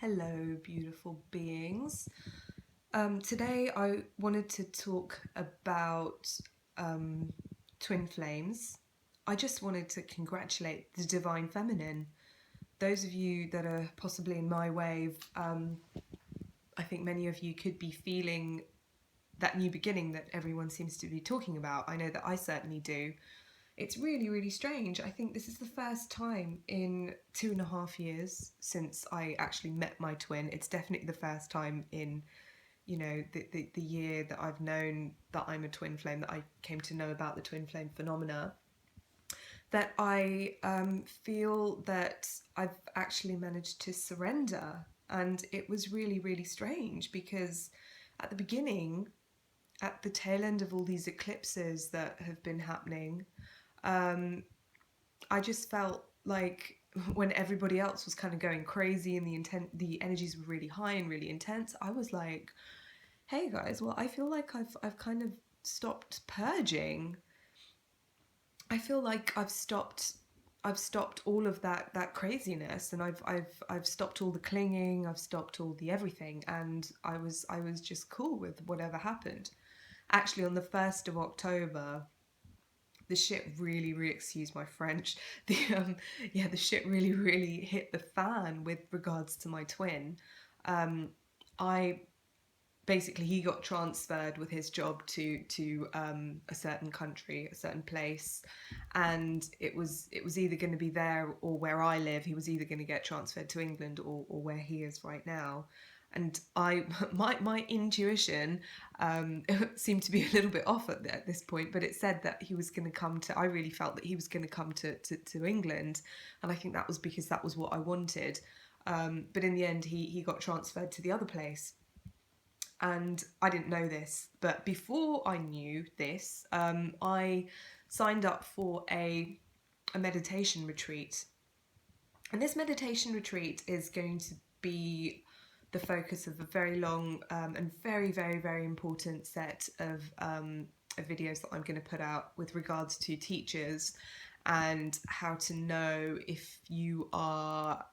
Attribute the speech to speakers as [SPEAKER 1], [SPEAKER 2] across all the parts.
[SPEAKER 1] Hello, beautiful beings. Today I wanted to talk about twin flames. I just wanted to congratulate the divine feminine. Those of you that are possibly in my wave, I think many of you could be feeling that new beginning that everyone seems to be talking about. I know that I certainly do. It's really, really strange. I think this is the first time in 2.5 years since I actually met my twin. It's definitely the first time in, the year that I've known that I'm a twin flame, that I came to know about the twin flame phenomena, that I feel that I've actually managed to surrender. And it was really, really strange because at the beginning, at the tail end of all these eclipses that have been happening, I just felt like when everybody else was kind of going crazy and the energies were really high and really intense, I was like, "Hey guys, well, I feel like I've kind of stopped purging. I feel like I've stopped all of that craziness, and I've stopped all the clinging, I've stopped all the everything, and I was just cool with whatever happened." Actually, on the 1st of October, the shit really, excuse my French, the shit really hit the fan with regards to my twin. I basically, he got transferred with his job to a certain country, a certain place, and it was either going to be there or where I live. He was either going to get transferred to England or where he is right now. And my intuition seemed to be a little bit off at this point, but it said that he was going to come to. I really felt that he was going to come to England, and I think that was because that was what I wanted. But in the end, he got transferred to the other place, and I didn't know this. But before I knew this, I signed up for a meditation retreat, and this meditation retreat is going to be the focus of a very long and very important set of videos that I'm going to put out with regards to teachers and how to know if you are,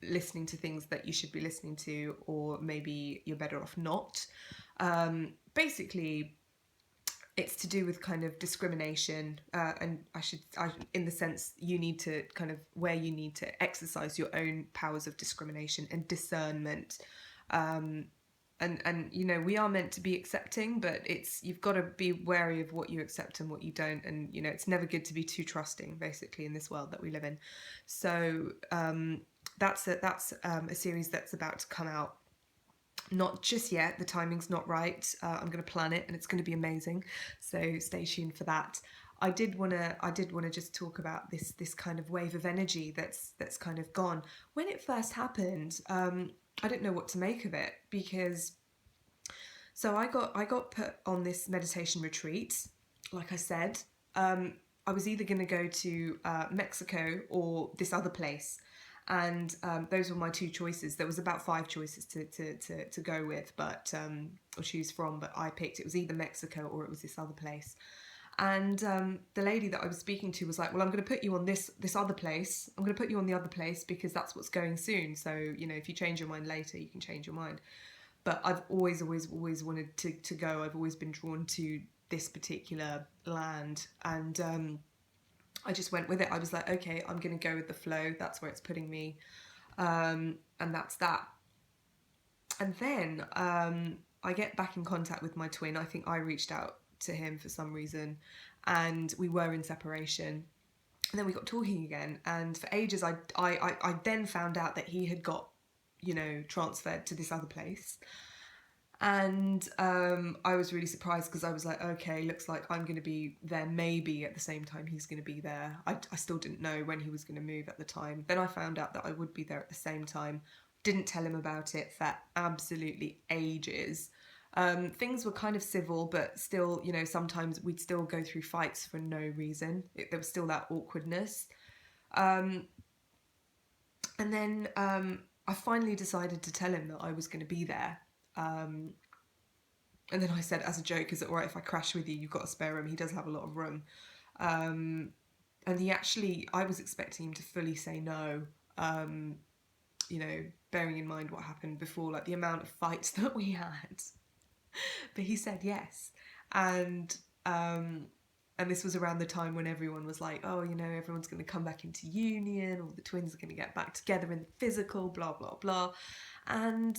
[SPEAKER 1] listening to things that you should be listening to, or maybe you're better off not. Basically, it's to do with kind of discrimination, and in the sense you need to kind of where you need to exercise your own powers of discrimination and discernment. And we are meant to be accepting, but you've got to be wary of what you accept and what you don't, and it's never good to be too trusting, basically, in this world that we live in. So that's a series that's about to come out. Not just yet, the timing's not right. I'm going to plan it, and it's going to be amazing. So stay tuned for that. I did want to just talk about this kind of wave of energy that's kind of gone. When it first happened, I didn't know what to make of it, because so I got put on this meditation retreat. Like I said, I was either going to go to Mexico or this other place, and those were my two choices. There was about 5 choices to go with, but or choose from, but I picked, it was either Mexico or it was this other place. And the lady that I was speaking to was like, "Well, I'm going to put you on this other place. I'm going to put you on the other place because that's what's going soon. So if you change your mind later, you can change your mind." But I've always wanted to go. I've always been drawn to this particular land, and I just went with it. I was like, okay, I'm going to go with the flow. That's where it's putting me, and that's that. And then I get back in contact with my twin. I think I reached out to him for some reason, and we were in separation. And then we got talking again, and for ages I then found out that he had got transferred to this other place. And I was really surprised, because I was like, okay, looks like I'm going to be there maybe at the same time he's going to be there. I still didn't know when he was going to move at the time. Then I found out that I would be there at the same time. Didn't tell him about it for absolutely ages. Things were kind of civil, but still, sometimes we'd still go through fights for no reason. There was still that awkwardness. And then I finally decided to tell him that I was going to be there. And then I said, as a joke, "Is it alright if I crash with you? You've got a spare room." He does have a lot of room. And I was expecting him to fully say no. you know, bearing in mind what happened before, like the amount of fights that we had. But he said yes. And and this was around the time when everyone was like, oh, you know, everyone's going to come back into union, all the twins are going to get back together in the physical, blah, blah, blah. And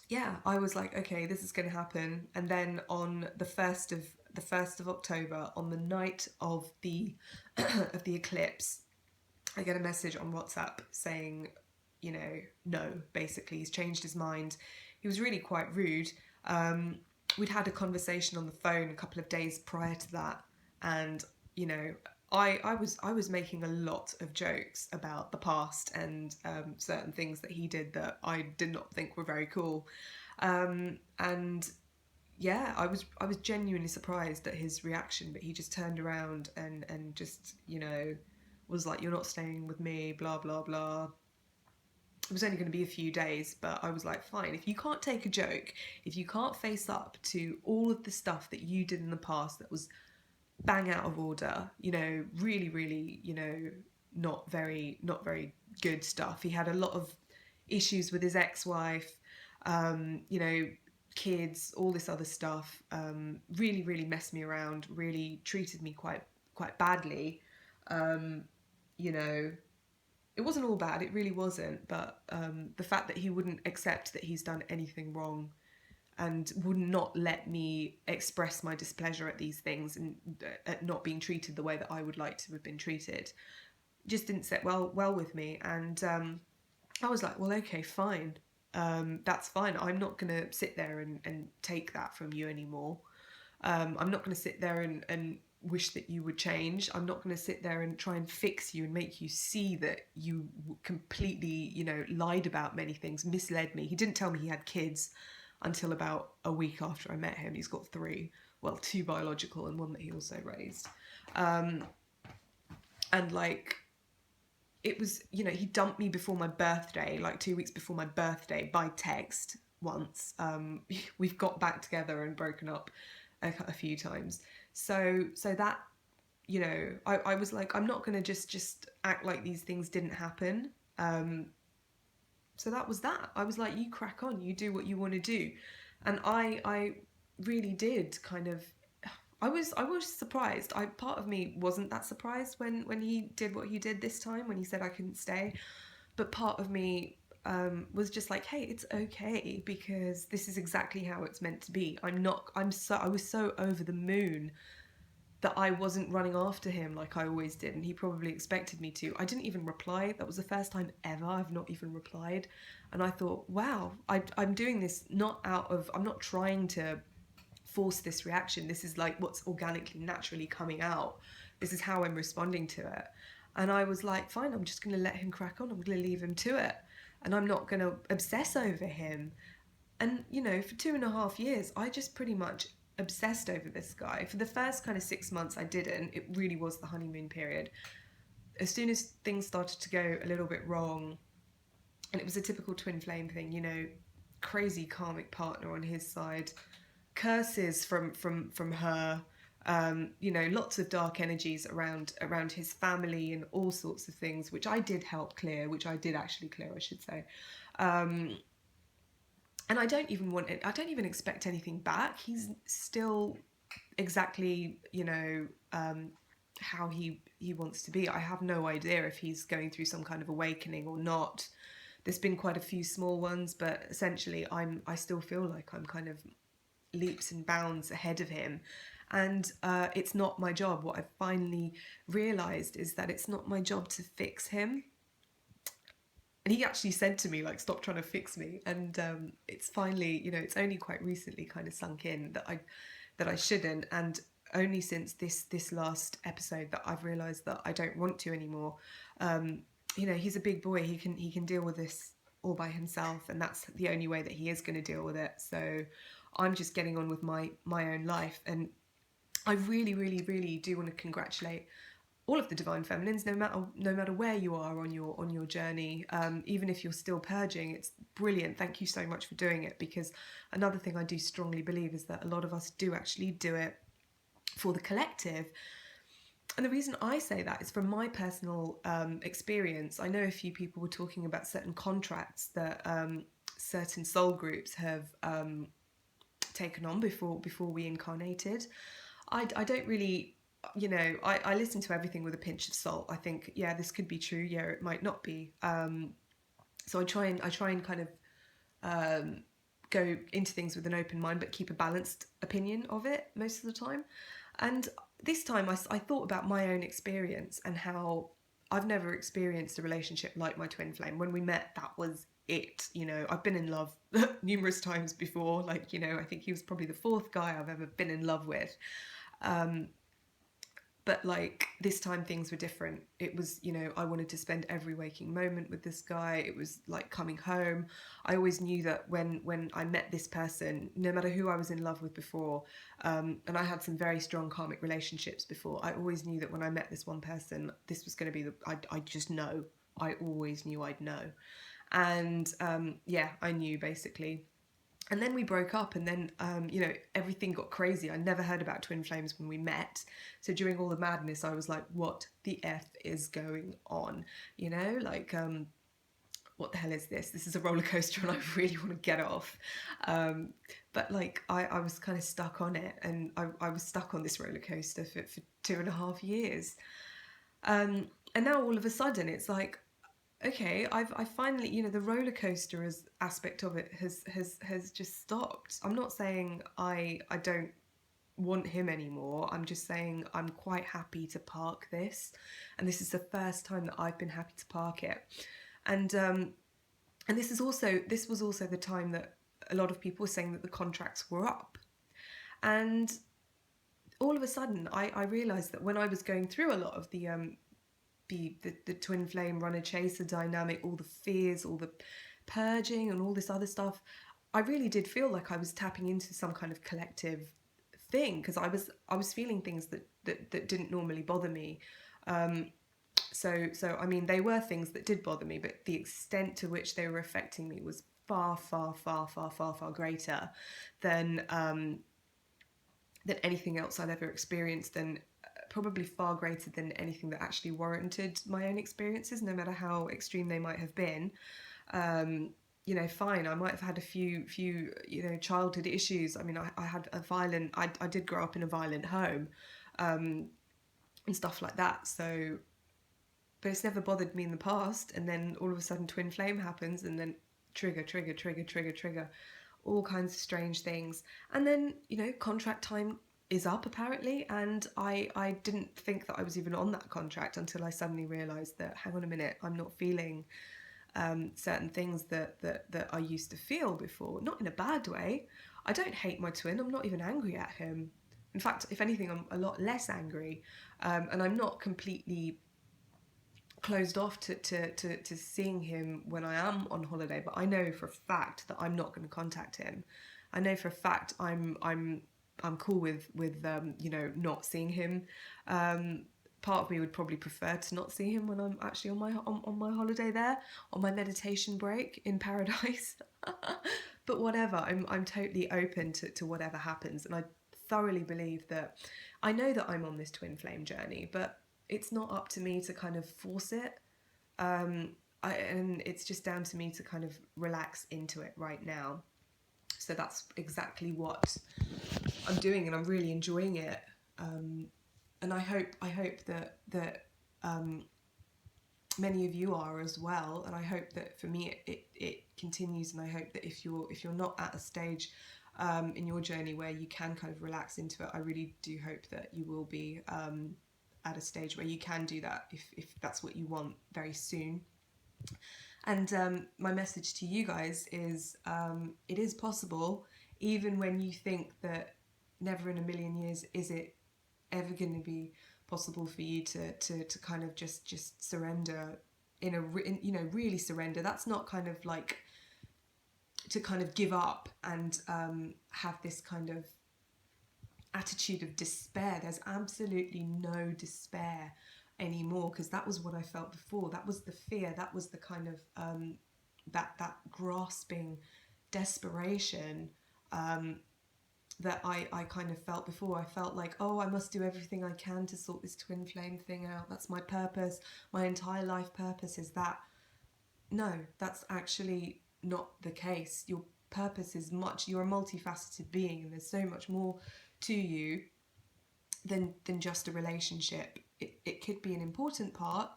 [SPEAKER 1] yeah, I was like, okay, this is going to happen. And then on the 1st of October, on the night of the of the eclipse, I get a message on WhatsApp saying, you know, no, basically he's changed his mind. He was really quite rude. We'd had a conversation on the phone a couple of days prior to that, and you know, I was making a lot of jokes about the past and certain things that he did that I did not think were very cool, and yeah, I was genuinely surprised at his reaction. But he just turned around and just, you know, was like, "You're not staying with me," blah blah blah. It was only going to be a few days, but I was like, fine, if you can't take a joke, if you can't face up to all of the stuff that you did in the past that was bang out of order, you know, really, really, you know, not very good stuff. He had a lot of issues with his ex-wife, you know, kids, all this other stuff, really, really messed me around, really treated me quite badly, you know. It wasn't all bad, it really wasn't, but the fact that he wouldn't accept that he's done anything wrong and would not let me express my displeasure at these things and at not being treated the way that I would like to have been treated just didn't sit well with me. And I was like, well, okay, fine, that's fine. I'm not going to sit there and take that from you anymore. I'm not going to sit there and wish that you would change. I'm not going to sit there and try and fix you and make you see that you completely, you know, lied about many things, misled me. He didn't tell me he had kids until about a week after I met him. He's got 3, well, 2 biological and 1 that he also raised. And like, it was, you know, he dumped me before my birthday, like 2 weeks before my birthday, by text once. We've got back together and broken up a few times. So that, you know, I was like, I'm not going to just act like these things didn't happen. So that was that. I was like, you crack on, you do what you want to do. And I really did kind of, I was surprised. Part of me wasn't that surprised when he did what he did this time, when he said I couldn't stay. But part of me was just like, hey, it's okay, because this is exactly how it's meant to be. I was so over the moon that I wasn't running after him like I always did, and he probably expected me to. I didn't even reply. That was the first time ever I've not even replied. And I thought, wow, I'm doing this I'm not trying to force this reaction. This is like what's organically, naturally coming out. This is how I'm responding to it. And I was like, fine, I'm just going to let him crack on. I'm going to leave him to it. And I'm not going to obsess over him. And, you know, for 2.5 years, I just pretty much obsessed over this guy. For the first kind of 6 months, I didn't. It really was the honeymoon period. As soon as things started to go a little bit wrong, and it was a typical twin flame thing, you know, crazy karmic partner on his side, curses from her, you know, lots of dark energies around his family and all sorts of things, which I did help clear, which I did actually clear, I should say. And I don't even expect anything back. He's still exactly, you know, how he wants to be. I have no idea if he's going through some kind of awakening or not. There's been quite a few small ones, but essentially I still feel like I'm kind of leaps and bounds ahead of him. And it's not my job. What I've finally realised is that it's not my job to fix him. And he actually said to me, like, stop trying to fix me. And it's finally, you know, it's only quite recently kind of sunk in that I shouldn't. And only since this last episode that I've realised that I don't want to anymore. You know, he's a big boy. He can deal with this all by himself, and that's the only way that he is going to deal with it. So I'm just getting on with my own life. And I really, really, really do want to congratulate all of the divine feminines, no matter where you are on your journey, even if you're still purging. It's brilliant. Thank you so much for doing it, because another thing I do strongly believe is that a lot of us do actually do it for the collective. And the reason I say that is from my personal experience. I know a few people were talking about certain contracts that certain soul groups have taken on before we incarnated. I don't really, I listen to everything with a pinch of salt. I think, yeah, this could be true. Yeah, it might not be. So I try and kind of go into things with an open mind, but keep a balanced opinion of it most of the time. And this time I thought about my own experience and how I've never experienced a relationship like my twin flame. When we met, that was it. I've been in love numerous times before. Like, I think he was probably the fourth guy I've ever been in love with. But like this time things were different. It was, I wanted to spend every waking moment with this guy. It was like coming home. I always knew that when I met this person, no matter who I was in love with before, and I had some very strong karmic relationships before, I always knew that when I met this one person, this was going to be I just know. I always knew I'd know. And yeah, I knew basically. And then we broke up, and then everything got crazy. I never heard about twin flames when we met, so during all the madness I was like, what the F is going on? What the hell is this? This is a roller coaster and I really want to get off. But like I was kind of stuck on it, and I was stuck on this roller coaster for 2.5 years. And now all of a sudden it's like, okay, I finally, the roller coaster aspect of it has just stopped. I'm not saying I don't want him anymore. I'm just saying I'm quite happy to park this, and this is the first time that I've been happy to park it. And this was also the time that a lot of people were saying that the contracts were up, and all of a sudden I realised that when I was going through a lot of the twin flame runner chaser dynamic, all the fears, all the purging and all this other stuff, I really did feel like I was tapping into some kind of collective thing, because I was feeling things that didn't normally bother me. So I mean, they were things that did bother me, but the extent to which they were affecting me was far, far, far, far, far, far greater than anything else I'd ever experienced, and probably far greater than anything that actually warranted my own experiences, no matter how extreme they might have been. Fine, I might have had a few childhood issues. I mean, I did grow up in a violent home, and stuff like that. So, but it's never bothered me in the past. And then all of a sudden, twin flame happens, and then trigger, all kinds of strange things. And then, contract time is up apparently, and I didn't think that I was even on that contract until I suddenly realised that, hang on a minute, I'm not feeling certain things that I used to feel before. Not in a bad way. I don't hate my twin. I'm not even angry at him. In fact, if anything, I'm a lot less angry, and I'm not completely closed off to seeing him when I am on holiday. But I know for a fact that I'm not going to contact him. I know for a fact I'm cool with not seeing him. Part of me would probably prefer to not see him when I'm actually on my holiday there, on my meditation break in paradise. But whatever, I'm totally open to whatever happens, and I thoroughly believe that I know that I'm on this twin flame journey, but it's not up to me to kind of force it. And it's just down to me to kind of relax into it right now. So that's exactly what I'm doing, and I'm really enjoying it. And I hope that many of you are as well. And I hope that for me it continues. And I hope that if you're not at a stage in your journey where you can kind of relax into it, I really do hope that you will be at a stage where you can do that if that's what you want very soon. And my message to you guys is it is possible, even when you think that never in a million years is it ever going to be possible for you to kind of just surrender really surrender. That's not kind of like to kind of give up and have this kind of attitude of despair. There's absolutely no despair anymore, because that was what I felt before. That was the fear. That was the kind of that grasping desperation that I kind of felt before. I felt like, oh, I must do everything I can to sort this twin flame thing out. That's my purpose. My entire life purpose is that. No, that's actually not the case. Your purpose is you're a multifaceted being, and there's so much more to you than just a relationship. It could be an important part,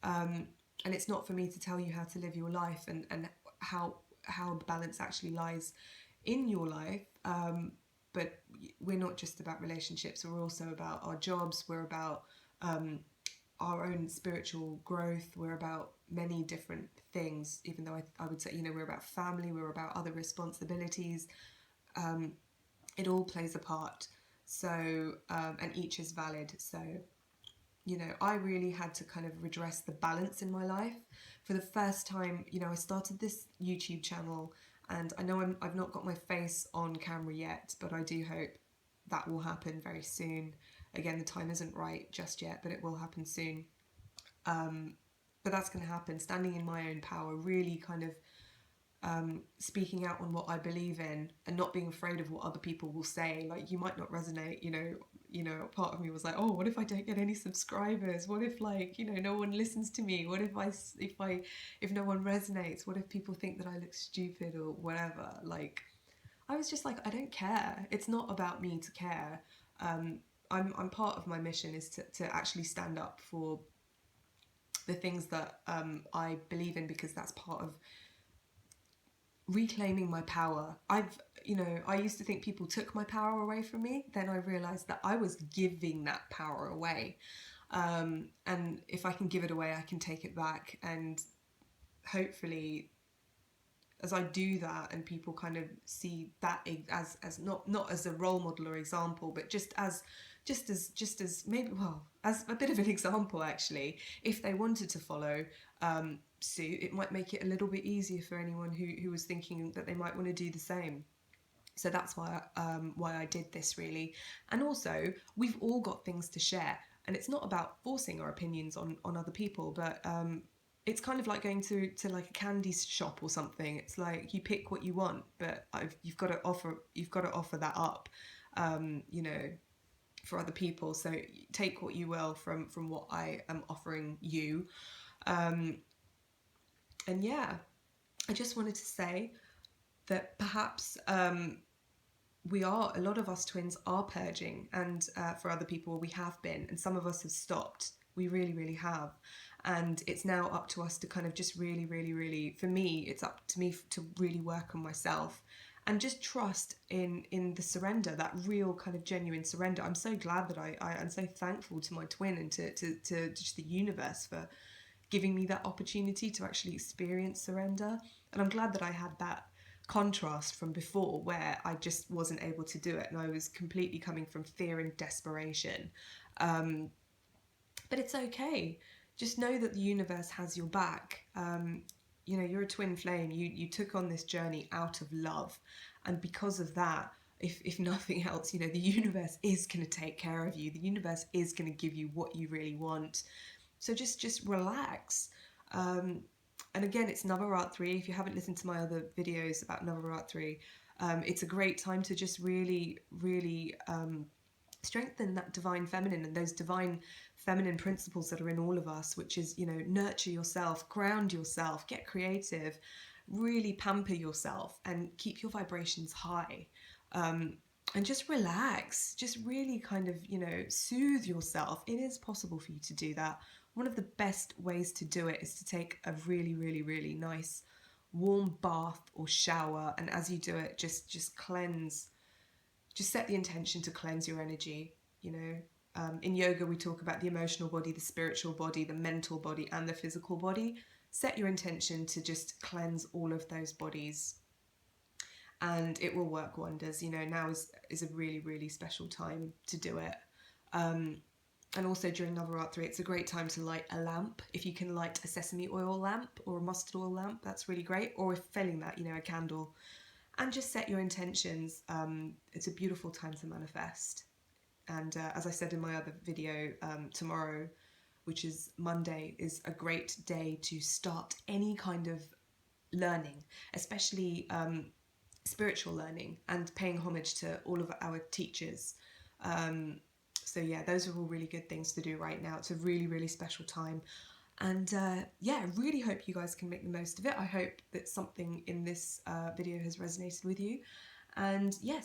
[SPEAKER 1] and it's not for me to tell you how to live your life and how the balance actually lies in your life. But we're not just about relationships. We're also about our jobs. We're about our own spiritual growth. We're about many different things, even though I would say, we're about family, we're about other responsibilities. It all plays a part. So, and each is valid. So, I really had to kind of redress the balance in my life. For the first time, I started this YouTube channel, and I know I've not got my face on camera yet, but I do hope that will happen very soon. Again, the time isn't right just yet, but it will happen soon. But that's going to happen, standing in my own power, really kind of speaking out on what I believe in and not being afraid of what other people will say. Like, you might not resonate, part of me was like, oh, what if I don't get any subscribers? What if, like, no one listens to me? What if no one resonates? What if people think that I look stupid or whatever? Like, I was just like, I don't care. It's not about me to care. I'm part of my mission is to actually stand up for the things that I believe in, because that's part of reclaiming my power. I used to think people took my power away from me. Then I realized that I was giving that power away. And if I can give it away, I can take it back. And hopefully, as I do that and people kind of see that as not as a role model or example, but just as maybe, well, as a bit of an example, actually, if they wanted to follow suit, it might make it a little bit easier for anyone who was thinking that they might want to do the same. So that's why I did this, really. And also, we've all got things to share, and it's not about forcing our opinions on other people, but it's kind of like going to like a candy shop or something. It's like you pick what you want, but you've got to offer that up, for other people. So take what you will from what I am offering you. And yeah, I just wanted to say that perhaps a lot of us twins are purging, and for other people we have been, and some of us have stopped. We really, really have. And it's now up to us to kind of just really, really, really, for me, it's up to me to really work on myself and just trust in the surrender, that real kind of genuine surrender. I'm so glad that I'm so thankful to my twin and to just the universe for giving me that opportunity to actually experience surrender. And I'm glad that I had that contrast from before, where I just wasn't able to do it, and I was completely coming from fear and desperation. But it's okay. Just know that the universe has your back. You're a twin flame. You took on this journey out of love, and because of that, if nothing else, the universe is going to take care of you. The universe is going to give you what you really want. So just relax. And again, it's Navaratri. If you haven't listened to my other videos about Navaratri, it's a great time to just really, really strengthen that divine feminine and those divine feminine principles that are in all of us, which is, nurture yourself, ground yourself, get creative, really pamper yourself and keep your vibrations high. And just relax, just really kind of, soothe yourself. It is possible for you to do that. One of the best ways to do it is to take a really, really, really nice warm bath or shower. And as you do it, just cleanse, just set the intention to cleanse your energy. In yoga, we talk about the emotional body, the spiritual body, the mental body, and the physical body. Set your intention to just cleanse all of those bodies, and it will work wonders. Now is a really, really special time to do it. And also during Navaratri, it's a great time to light a lamp. If you can light a sesame oil lamp or a mustard oil lamp, that's really great. Or if failing that, a candle. And just set your intentions. It's a beautiful time to manifest. And as I said in my other video, tomorrow, which is Monday, is a great day to start any kind of learning, especially spiritual learning and paying homage to all of our teachers. So yeah, those are all really good things to do right now. It's a really, really special time. And yeah, I really hope you guys can make the most of it. I hope that something in this video has resonated with you. And yes,